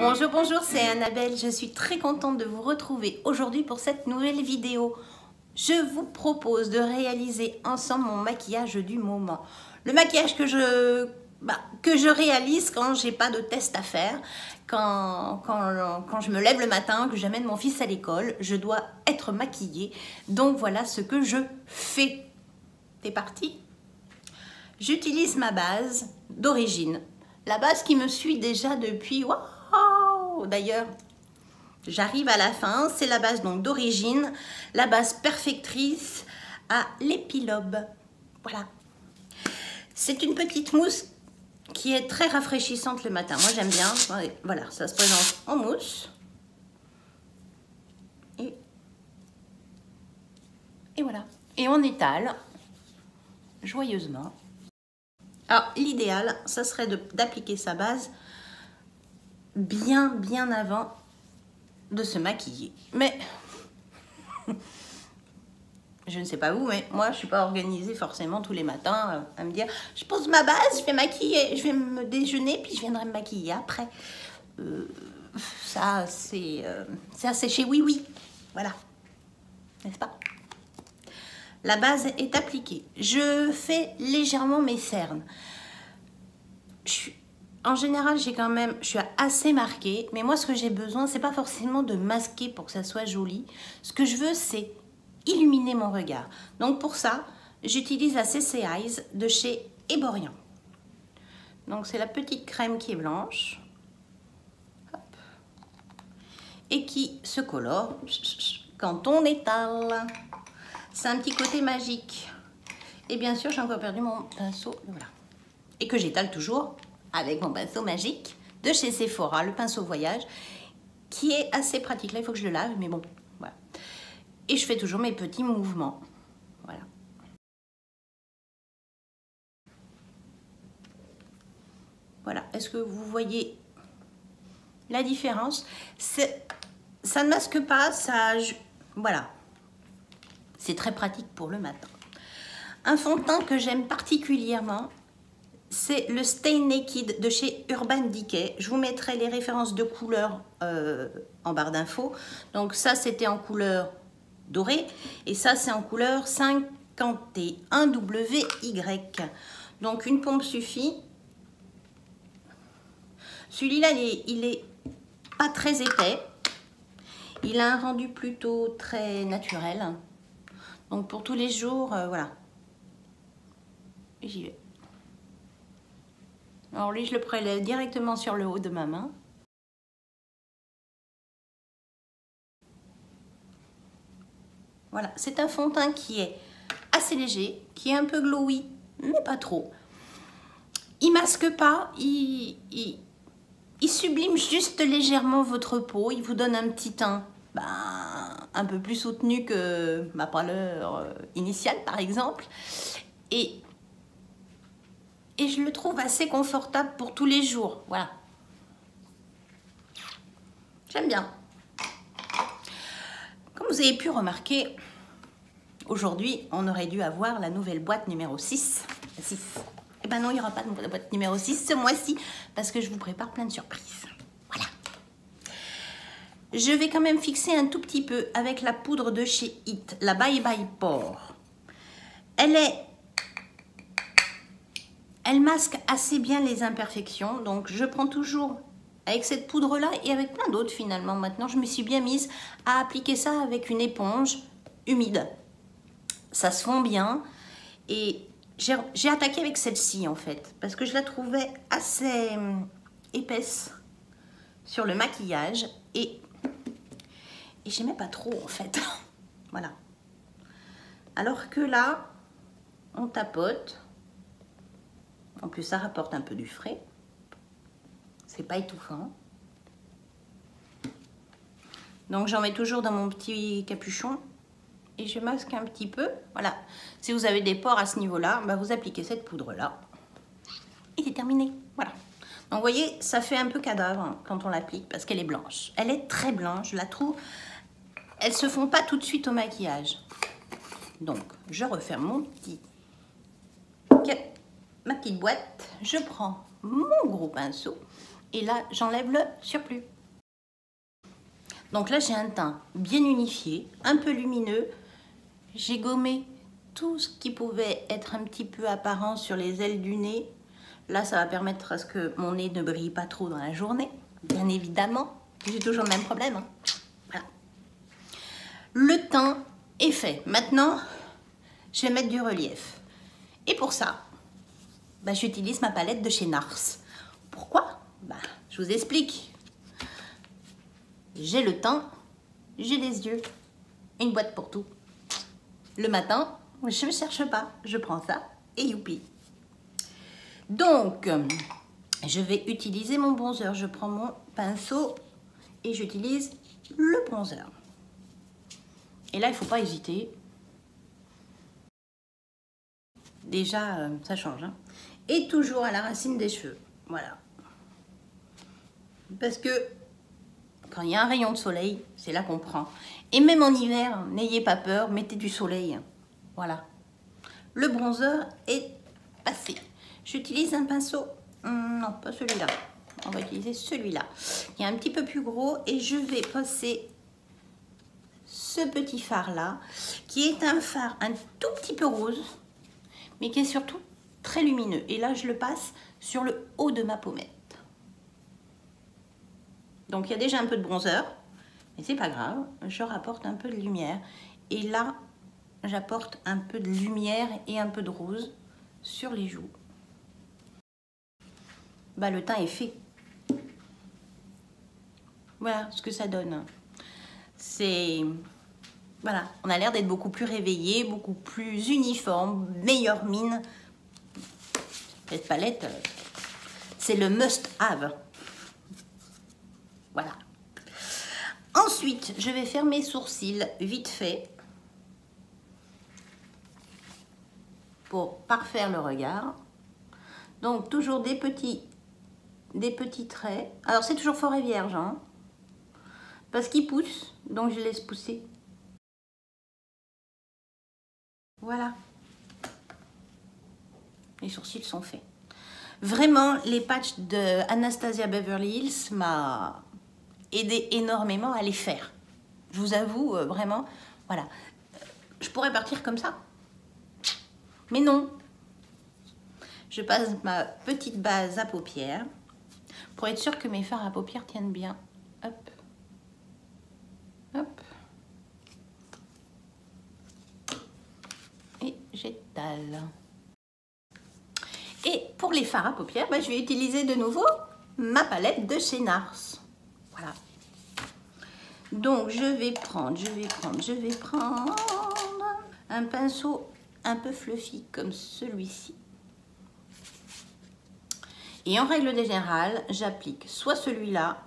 Bonjour, bonjour, c'est Annabelle. Je suis très contente de vous retrouver aujourd'hui pour cette nouvelle vidéo. Je vous propose de réaliser ensemble mon maquillage du moment. Le maquillage que je réalise quand j'ai pas de test à faire, quand je me lève le matin, que j'amène mon fils à l'école, je dois être maquillée. Donc voilà ce que je fais. C'est parti. J'utilise ma base d'origine. La base qui me suit déjà depuis... Waouh! D'ailleurs, j'arrive à la fin. C'est la base donc d'origine. La base perfectrice à l'épilobe. Voilà. C'est une petite mousse qui est très rafraîchissante le matin. Moi, j'aime bien. Voilà, ça se présente en mousse. Et voilà. Et on étale joyeusement. Alors, l'idéal, ça serait d'appliquer sa base bien avant de se maquiller. Mais, je ne sais pas vous, mais moi, je ne suis pas organisée forcément tous les matins à me dire, je pose ma base, je vais maquiller, je vais me déjeuner, puis je viendrai me maquiller après. Ça, c'est assez chez Oui Oui. Voilà. N'est-ce pas? La base est appliquée. Je fais légèrement mes cernes. En général, je suis assez marquée. Mais moi, ce que j'ai besoin, c'est pas forcément de masquer pour que ça soit joli. Ce que je veux, c'est illuminer mon regard. Donc pour ça, j'utilise la CC Eyes de chez Eborian. Donc c'est la petite crème qui est blanche. Hop. Et qui se colore quand on étale. C'est un petit côté magique. Et bien sûr, j'ai encore perdu mon pinceau. Voilà. Et que j'étale toujours avec mon pinceau magique de chez Sephora, le pinceau voyage, qui est assez pratique. Là, il faut que je le lave, mais bon, voilà. Et je fais toujours mes petits mouvements. Voilà. Voilà. Est-ce que vous voyez la différence? Ça ne masque pas, voilà. C'est très pratique pour le matin. Un fond de teint que j'aime particulièrement, c'est le Stay Naked de chez Urban Decay. Je vous mettrai les références de couleurs en barre d'infos. Donc ça, c'était en couleur dorée. Et ça, c'est en couleur 51WY. Donc une pompe suffit. Celui-là, il est pas très épais. Il a un rendu plutôt très naturel. Donc pour tous les jours, voilà. J'y vais. Alors lui, je le prélève directement sur le haut de ma main. Voilà, c'est un fond de teint qui est assez léger, qui est un peu glowy, mais pas trop. Il masque pas, il sublime juste légèrement votre peau. Il vous donne un petit teint un peu plus soutenu que ma pâleur initiale, par exemple. Et je le trouve assez confortable pour tous les jours. Voilà. J'aime bien. Comme vous avez pu remarquer, aujourd'hui, on aurait dû avoir la nouvelle boîte numéro 6. 6. Eh ben non, il n'y aura pas de boîte numéro 6 ce mois-ci parce que je vous prépare plein de surprises. Voilà. Je vais quand même fixer un tout petit peu avec la poudre de chez It, la Bye Bye Pore. Elle masque assez bien les imperfections, donc je prends toujours avec cette poudre-là et avec plein d'autres finalement. Maintenant, je me suis bien mise à appliquer ça avec une éponge humide. Ça se fond bien et j'ai attaqué avec celle-ci en fait, parce que je la trouvais assez épaisse sur le maquillage et j'aimais pas trop en fait. Voilà. Alors que là, on tapote. En plus, ça rapporte un peu du frais. C'est pas étouffant. Donc, j'en mets toujours dans mon petit capuchon. Et je masque un petit peu. Voilà. Si vous avez des pores à ce niveau-là, vous appliquez cette poudre-là. Et c'est terminé. Voilà. Donc, vous voyez, ça fait un peu cadavre quand on l'applique parce qu'elle est blanche. Elle est très blanche, je la trouve. Elle se fond pas tout de suite au maquillage. Donc, je referme ma petite boîte, je prends mon gros pinceau et là j'enlève le surplus. Donc là, j'ai un teint bien unifié, un peu lumineux. J'ai gommé tout ce qui pouvait être un petit peu apparent sur les ailes du nez. Là, ça va permettre à ce que mon nez ne brille pas trop dans la journée, bien évidemment. J'ai toujours le même problème. Hein. Voilà. Le teint est fait. Maintenant, je vais mettre du relief. Et pour ça, j'utilise ma palette de chez NARS. Pourquoi? Je vous explique. J'ai le teint, j'ai les yeux, une boîte pour tout. Le matin, je ne cherche pas, je prends ça et youpi. Donc, je vais utiliser mon bronzer. Je prends mon pinceau et j'utilise le bronzer. Et là, il ne faut pas hésiter. Déjà, ça change. Hein. Et toujours à la racine des cheveux. Voilà. Parce que quand il y a un rayon de soleil, c'est là qu'on prend. Et même en hiver, n'ayez pas peur, mettez du soleil. Voilà. Le bronzer est passé. J'utilise un pinceau. Non, pas celui-là. On va utiliser celui-là. Qui est un petit peu plus gros. Et je vais passer ce petit fard-là. Qui est un fard un tout petit peu rose. Mais qui est surtout très lumineux. Et là, je le passe sur le haut de ma pommette. Donc, il y a déjà un peu de bronzer, mais c'est pas grave, je rapporte un peu de lumière. Et là, j'apporte un peu de lumière et un peu de rose sur les joues. Le teint est fait. Voilà ce que ça donne. C'est... Voilà, on a l'air d'être beaucoup plus réveillé, beaucoup plus uniforme, meilleure mine. Cette palette, c'est le must-have. Voilà. Ensuite, je vais faire mes sourcils vite fait pour parfaire le regard. Donc, toujours des petits traits. Alors, c'est toujours forêt vierge, hein, parce qu'ils poussent, donc je laisse pousser. Voilà. Les sourcils sont faits. Vraiment, les patchs de Anastasia Beverly Hills m'a aidé énormément à les faire. Je vous avoue, vraiment, voilà. Je pourrais partir comme ça. Mais non. Je passe ma petite base à paupières pour être sûre que mes fards à paupières tiennent bien. Hop. Hop. Et j'étale. Et pour les fards à paupières, je vais utiliser de nouveau ma palette de chez NARS. Voilà. Donc, je vais prendre un pinceau un peu fluffy comme celui-ci. Et en règle générale, j'applique soit celui-là,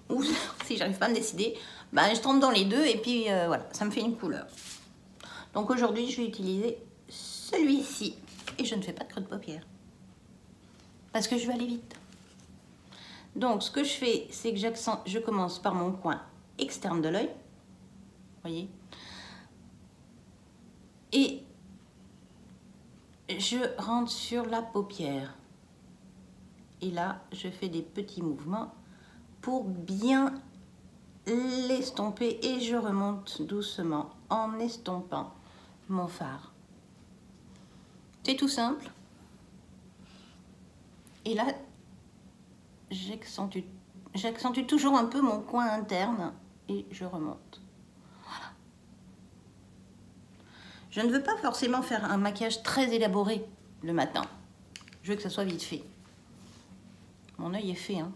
ou si j'arrive pas à me décider, je trempe dans les deux et puis voilà, ça me fait une couleur. Donc aujourd'hui, je vais utiliser celui-ci et je ne fais pas de creux de paupières parce que je vais aller vite. Donc, ce que je fais, c'est que je commence par mon coin externe de l'œil, voyez, et je rentre sur la paupière. Et là, je fais des petits mouvements pour bien l'estomper et je remonte doucement en estompant mon fard. C'est tout simple. Et là, j'accentue toujours un peu mon coin interne et je remonte. Voilà. Je ne veux pas forcément faire un maquillage très élaboré le matin. Je veux que ça soit vite fait. Mon œil est fait, hein.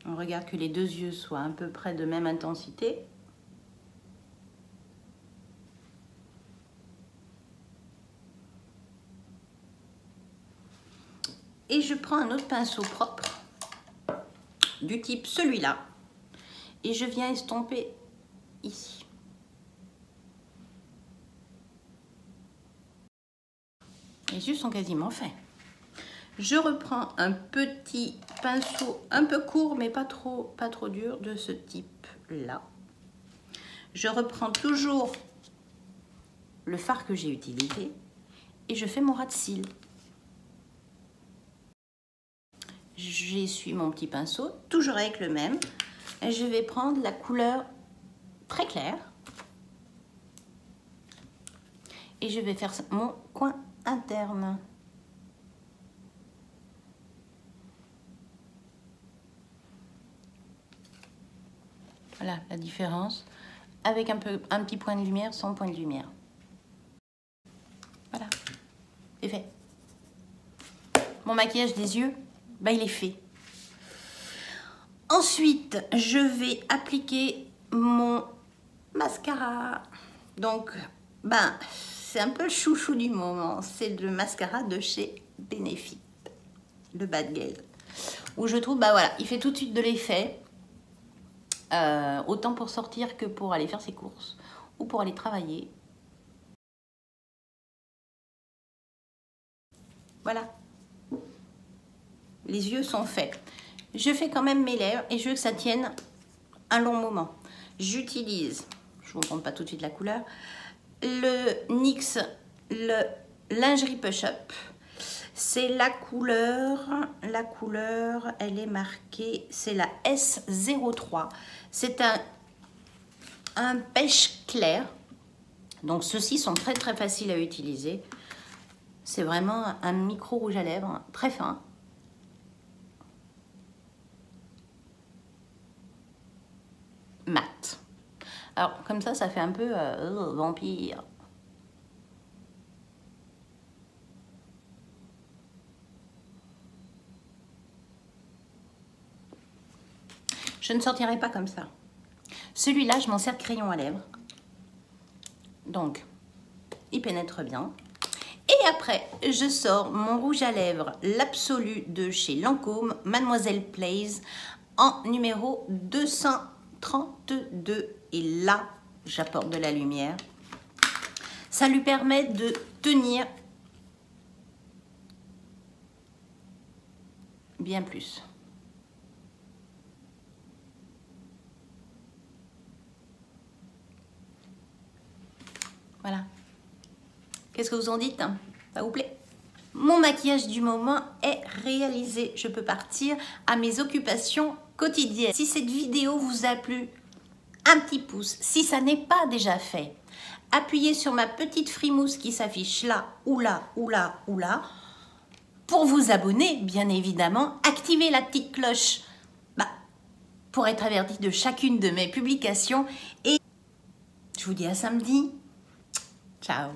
On regarde que les deux yeux soient à peu près de même intensité. Et je prends un autre pinceau propre, du type celui-là, et je viens estomper ici. Les yeux sont quasiment faits. Je reprends un petit pinceau un peu court, mais pas trop dur, de ce type-là. Je reprends toujours le fard que j'ai utilisé et je fais mon ras de cils. j'essuie mon petit pinceau, toujours avec le même. Et je vais prendre la couleur très claire. Et je vais faire mon coin interne. Voilà la différence avec un petit point de lumière sans point de lumière. Voilà, c'est fait. Mon maquillage des yeux, bah, il est fait. Ensuite, je vais appliquer mon mascara. Donc, ben, c'est un peu le chouchou du moment. C'est le mascara de chez Benefit, le Bad Girl. Où je trouve, bah voilà, il fait tout de suite de l'effet. Autant pour sortir que pour aller faire ses courses ou pour aller travailler. Voilà. Les yeux sont faits. Je fais quand même mes lèvres et je veux que ça tienne un long moment. J'utilise, je ne vous montre pas tout de suite la couleur, le NYX, le Lingerie Push Up. C'est la couleur, elle est marquée, c'est la S03. C'est un pêche clair. Donc ceux-ci sont très très faciles à utiliser. C'est vraiment un micro rouge à lèvres très fin. Mat. Alors comme ça fait un peu vampire. Je ne sortirai pas comme ça. Celui-là, je m'en sers de crayon à lèvres. Donc, il pénètre bien. Et après, je sors mon rouge à lèvres, l'Absolu de chez Lancôme, Mademoiselle Plaise, en numéro 232. Et là, j'apporte de la lumière. Ça lui permet de tenir bien plus. Voilà. Qu'est-ce que vous en dites? Ça vous plaît? Mon maquillage du moment est réalisé. Je peux partir à mes occupations quotidiennes. Si cette vidéo vous a plu, un petit pouce. Si ça n'est pas déjà fait, appuyez sur ma petite frimousse qui s'affiche là, ou là, ou là, ou là. Pour vous abonner, bien évidemment, activez la petite cloche pour être averti de chacune de mes publications. Et je vous dis à samedi. Ciao.